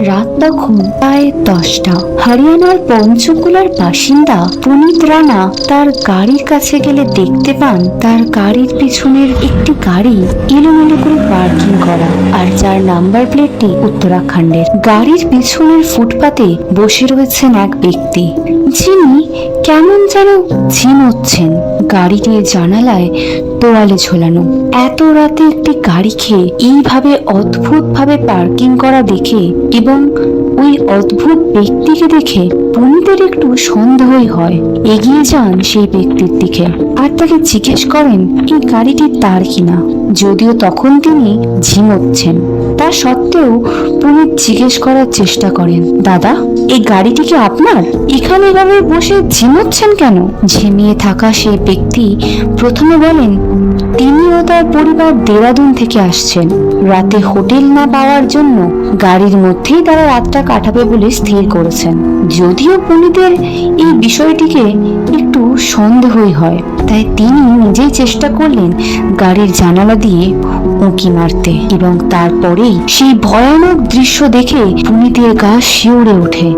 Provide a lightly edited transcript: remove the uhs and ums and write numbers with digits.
রাত তখন প্রায় 10টা। হরিয়ানার পঞ্চকুলার বাসিন্দা পুনিত রানা তার গাড়ির কাছে গেলে দেখতে পান তার গাড়ির পিছনের একটি গাড়ি এলোমেলো করে পার্কিং করা, আর যার নাম্বার প্লেটটি উত্তরাখণ্ডের। গাড়ির পিছনের ফুটপাতে বসে রয়েছেন এক ব্যক্তি, যিনি কেমন যেন ঝিমোচ্ছেন। গাড়িটির জানালায় তোয়ালে ঝোলানো। এত রাতে একটি গাড়িকে এইভাবে অদ্ভুত ভাবে পার্কিং করা দেখে এবং ওই অদ্ভুত ব্যক্তিকে দেখে পুনিতের একটু সন্দেহই হয়। এগিয়ে যান সেই ব্যক্তির দিকে আর তাকে জিজ্ঞেস করেন এই গাড়িটি তার কিনা, যদিও তখন তিনি ঝিমোচ্ছেন। তা সত্ত্বেও পুনিত জিজ্ঞেস করার চেষ্টা করেন, দাদা এই গাড়িটি কি আপনার? এখানে এভাবে বসে ঝিমোচ্ছেন কেন? ঝিমিয়ে থাকা সেই ব্যক্তি প্রথমে বলেন তিনি ও তার পরিবার দেরাদুন থেকে আসছেন। রাতে হোটেল না পাওয়ার জন্য গাড়ির মধ্যেই তারা রাতটা কাটাবে বলে স্থির করেছেন। যদিও পুনিতের এই বিষয়টিকে একটু সন্দেহই হয়, তাই তিনি নিজেই চেষ্টা করলেন গাড়ির জানালা দিয়ে উঁকি মারতে, এবং তারপরেই সেই ভয়ানক দৃশ্য দেখে পুনিতের গা শিউরে ওঠে।